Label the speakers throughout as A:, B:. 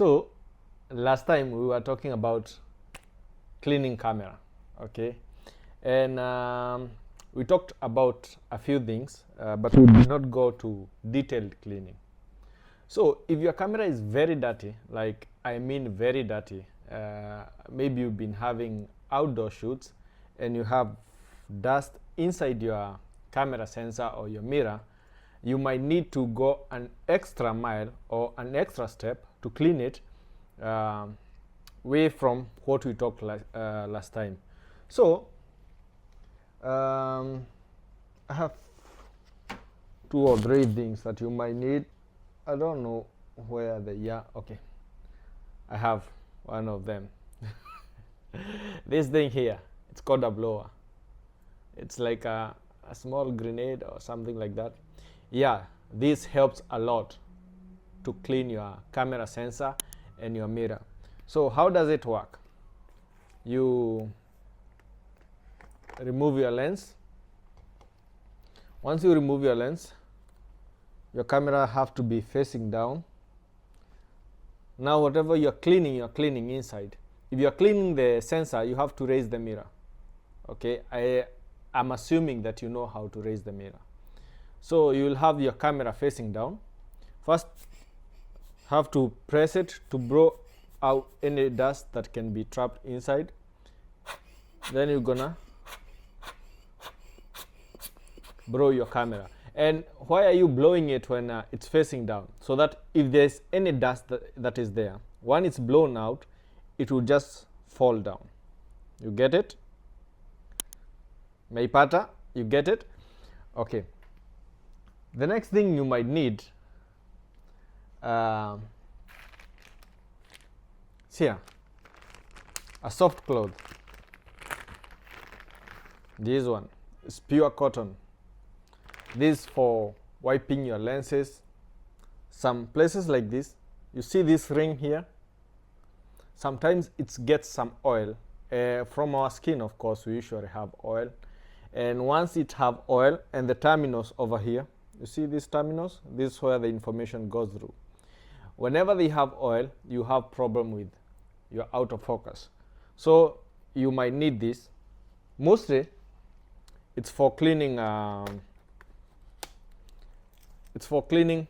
A: So last time we were talking about cleaning camera, okay, and we talked about a few things, but we did not go to detailed cleaning. So if your camera is very dirty, like I mean very dirty, maybe you've been having outdoor shoots and you have dust inside your camera sensor or your mirror, you might need to go an extra mile or an extra step to clean it away from what we talked last time. So I have 2 or 3 things that you might need. I don't know where they are. Okay, I have one of them. This thing here, it's called a blower. It's like a small grenade or something like that. Yeah, this helps a lot to clean your camera sensor and your mirror. So how does it work? You remove your lens. Once you remove your lens, your camera have to be facing down. Now whatever you're cleaning inside. If you're cleaning the sensor, you have to raise the mirror. Okay, I'm assuming that you know how to raise the mirror. So you will have your camera facing down. First, have to press it to blow out any dust that can be trapped inside. Then you're gonna blow your camera. And why are you blowing it when it's facing down? So that if there's any dust that is there, when it's blown out, it will just fall down. You get it? Meipata? You get it? Okay. The next thing you might need, here, a soft cloth. This one is pure cotton. This for wiping your lenses. Some places like this, you see this ring here, sometimes it gets some oil. From our skin, of course, we usually have oil. And once it have oil and the terminals over here, you see these terminals? This is where the information goes through. Whenever they have oil, you have problem with your autofocus. So you might need this. Mostly, it's for cleaning. It's for cleaning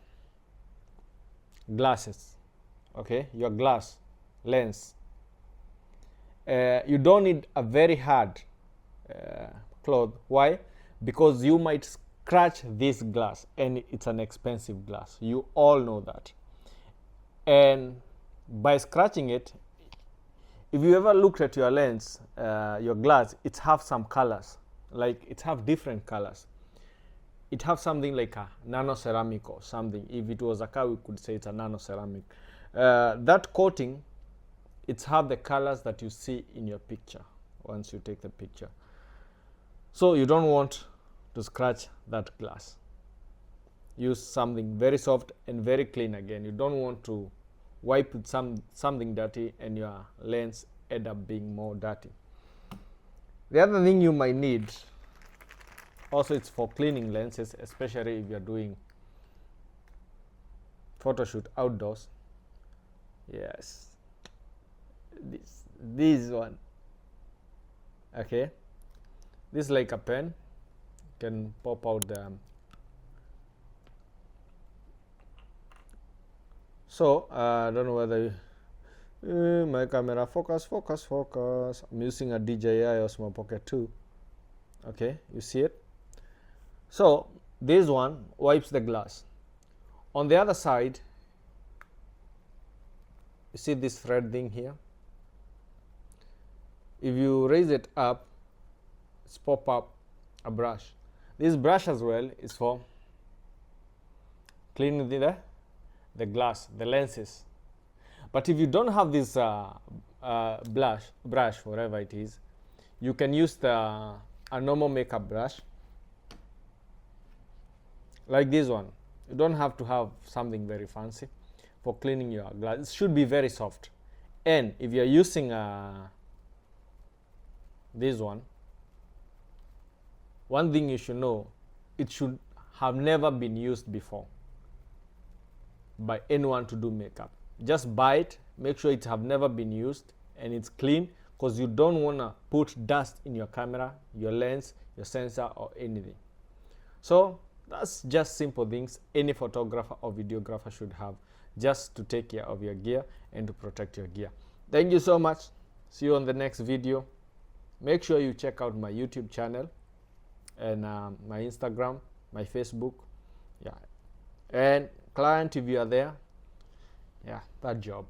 A: glasses. Okay, your glass lens. You don't need a very hard cloth. Why? Because you might scratch this glass, and it's an expensive glass. You all know that. And by scratching it, if you ever looked at your lens, your glass, it have some colors. Like it have different colors. It have something like a nano ceramic or something. If it was a car, we could say it's a nano ceramic. That coating, it's have the colors that you see in your picture once you take the picture. So you don't want to scratch that glass. Use something very soft and very clean again. You don't want to wipe with something dirty and your lens end up being more dirty. The other thing you might need, also it's for cleaning lenses, especially if you're doing photo shoot outdoors. Yes, this one. Okay, this is like a pen. You can pop out the so I don't know whether my camera focus. I'm using a DJI Osmo Pocket 2. Okay, you see it? So this one wipes the glass. On the other side, you see this thread thing here? If you raise it up, it's pop up a brush. This brush as well is for cleaning the glass, the lenses. But if you don't have this brush, whatever it is, you can use a normal makeup brush like this one. You don't have to have something very fancy for cleaning your glass. It should be very soft. And if you're using this one thing you should know, it should have never been used before by anyone to do makeup. just buy it, make sure it have never been used and it's clean, because you don't want to put dust in your camera, your lens, your sensor, or anything. So that's just simple things any photographer or videographer should have, just to take care of your gear and to protect your gear. Thank you so much. See you on the next video. Make sure you check out my YouTube channel and my Instagram, my Facebook. Yeah, and client, if you are there, yeah, that job.